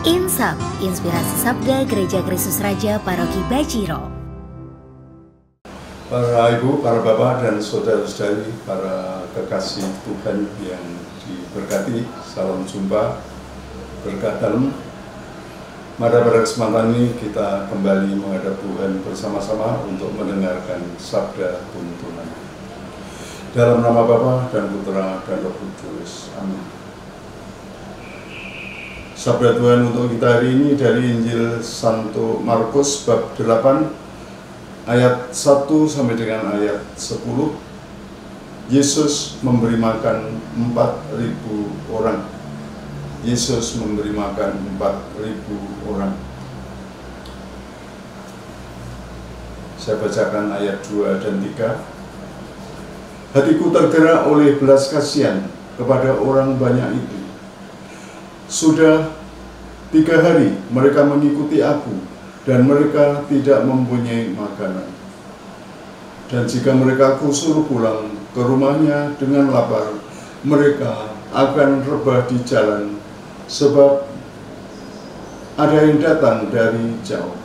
Insap, Inspirasi Sabda Gereja Kristus Raja Paroki Bajiro. Para ibu, para bapak, dan saudara-saudari, para kekasih Tuhan yang diberkati, salam jumpa, berkah dalam. Pada kesempatan ini kita kembali menghadap Tuhan bersama-sama untuk mendengarkan sabda tuntunan. Dalam nama Bapa dan Putra dan Roh Kudus. Amin. Sabda Tuhan untuk kita hari ini dari Injil Santo Markus bab 8 ayat 1 sampai dengan ayat 10. Yesus memberi makan 4.000 orang. Yesus memberi makan 4.000 orang. Saya bacakan ayat 2 dan 3. Hatiku tergerak oleh belas kasihan kepada orang banyak itu. Sudah 3 hari mereka mengikuti aku, dan mereka tidak mempunyai makanan. Dan jika mereka aku suruh pulang ke rumahnya dengan lapar, mereka akan rebah di jalan, sebab ada yang datang dari jauh.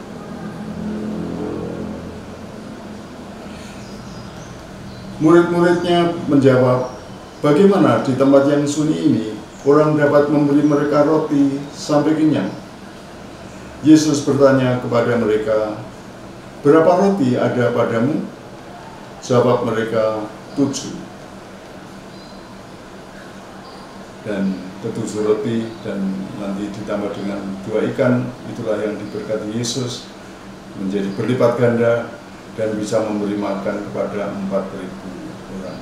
Murid-muridnya menjawab, bagaimana di tempat yang sunyi ini orang dapat memberi mereka roti sampai kenyang? Yesus bertanya kepada mereka, berapa roti ada padamu? Jawab mereka, 7. Dan 7 roti dan nanti ditambah dengan 2 ikan, itulah yang diberkati Yesus menjadi berlipat ganda dan bisa memberi makan kepada 4.000 orang.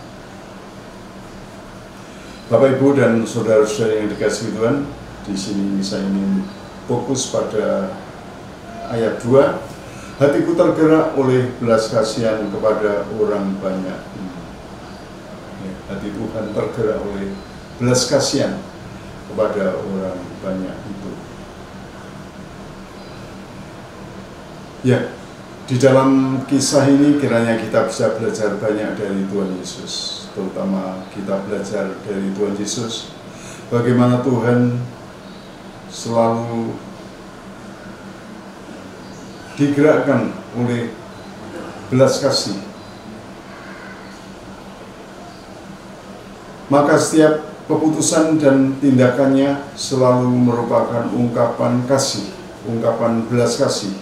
Bapak, Ibu, dan saudara-saudara yang dikasihi Tuhan, di sini saya ingin fokus pada ayat 2. Hatiku tergerak oleh belas kasihan kepada orang banyak. Hati Tuhan tergerak oleh belas kasihan kepada orang banyak itu. Ya, di dalam kisah ini kiranya kita bisa belajar banyak dari Tuhan Yesus. Terutama kita belajar dari Tuhan Yesus, bagaimana Tuhan selalu digerakkan oleh belas kasih. Maka setiap keputusan dan tindakannya selalu merupakan ungkapan kasih, ungkapan belas kasih.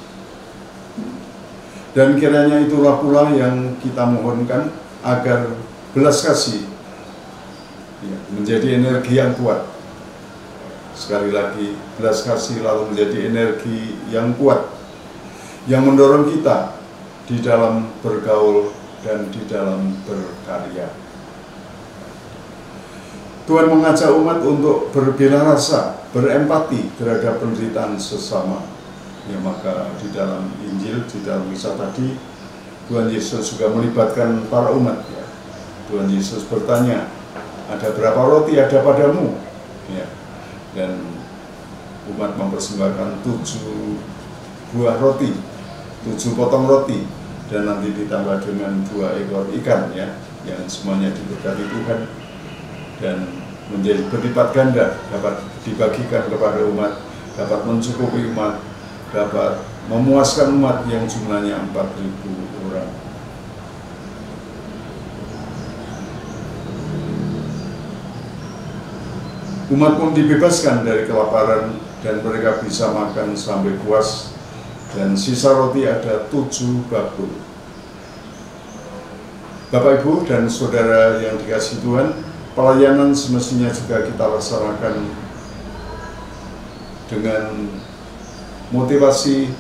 Dan kiranya itulah pula yang kita mohonkan, agar belas kasih menjadi energi yang kuat. Sekali lagi, belas kasih lalu menjadi energi yang kuat, yang mendorong kita di dalam bergaul dan di dalam berkarya. Tuhan mengajak umat untuk berbela rasa, berempati terhadap penderitaan sesama. Ya, maka di dalam Injil, di dalam kisah tadi, Tuhan Yesus juga melibatkan para umat. Ya. Tuhan Yesus bertanya, ada berapa roti ada padamu? Ya. Dan umat mempersembahkan 7 buah roti, 7 potong roti, dan nanti ditambah dengan 2 ekor ikan, ya, yang semuanya diberkati Tuhan dan menjadi berlipat ganda, dapat dibagikan kepada umat, dapat mencukupi umat, dapat memuaskan umat yang jumlahnya 4.000 orang. Umat pun dibebaskan dari kelaparan dan mereka bisa makan sampai puas, dan sisa roti ada 7 bakul. Bapak, Ibu, dan saudara yang dikasihi Tuhan, pelayanan semestinya juga kita laksanakan dengan motivasi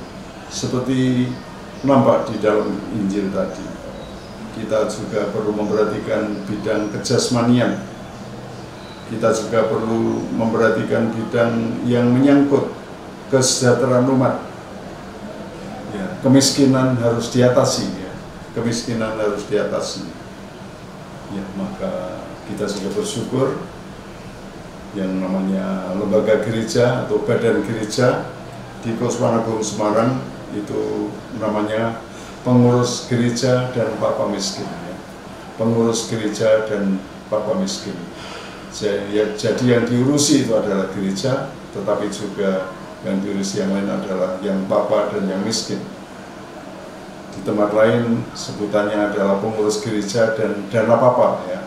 seperti nampak di dalam Injil tadi. Kita juga perlu memperhatikan bidang kejasmanian. Kita juga perlu memperhatikan bidang yang menyangkut kesejahteraan umat. Ya, kemiskinan harus diatasi. Ya. Kemiskinan harus diatasi. Ya, maka kita juga bersyukur yang namanya lembaga gereja atau badan gereja di Koswana Agung Semarang itu namanya pengurus gereja dan papa miskin. Ya. Pengurus gereja dan papa miskin. Jadi yang diurusi itu adalah gereja, tetapi juga yang diurusi yang lain adalah yang papa dan yang miskin. Di tempat lain sebutannya adalah pengurus gereja dan dana papa, ya,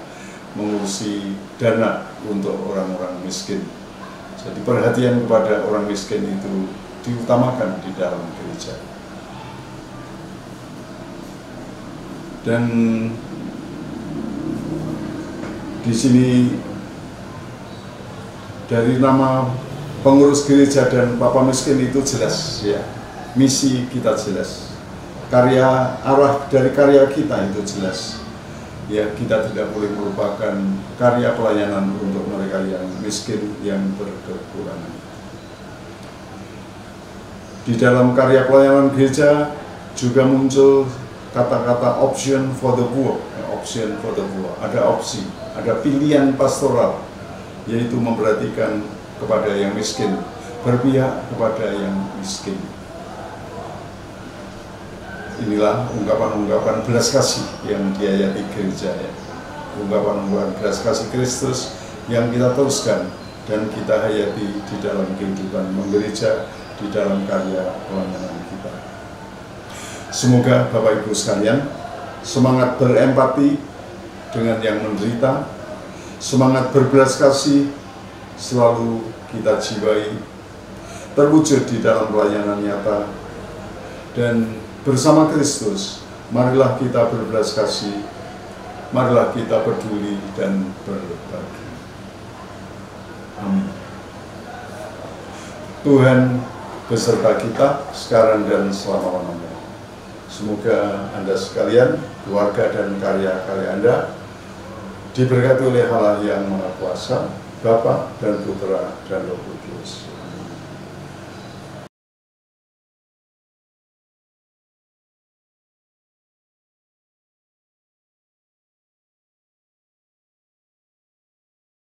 mengurusi dana untuk orang-orang miskin. Jadi perhatian kepada orang miskin itu diutamakan di dalam gereja. Dan di sini dari nama pengurus gereja dan papa miskin itu jelas, ya, misi kita jelas, arah dari karya kita itu jelas, ya, kita tidak boleh melupakan karya pelayanan untuk mereka yang miskin, yang berkekurangan. Di dalam karya pelayanan gereja juga muncul kata-kata option for the poor, option for the poor, ada opsi, ada pilihan pastoral, yaitu memperhatikan kepada yang miskin, berpihak kepada yang miskin. Inilah ungkapan-ungkapan belas kasih yang diayati gereja, ya. Ungkapan-ungkapan belas kasih Kristus yang kita teruskan dan kita hayati di dalam kehidupan menggereja, di dalam karya pelayanan kita. Semoga Bapak Ibu sekalian semangat berempati dengan yang menderita, semangat berbelas kasih selalu kita jiwai, terwujud di dalam pelayanan nyata, dan bersama Kristus marilah kita berbelas kasih, marilah kita peduli dan berbagi. Amin. Tuhan beserta kita sekarang dan selama-lamanya. Semoga Anda sekalian, keluarga dan karya-karya Anda diberkati oleh Allah yang Maha Kuasa, Bapa dan Putra dan Roh Kudus.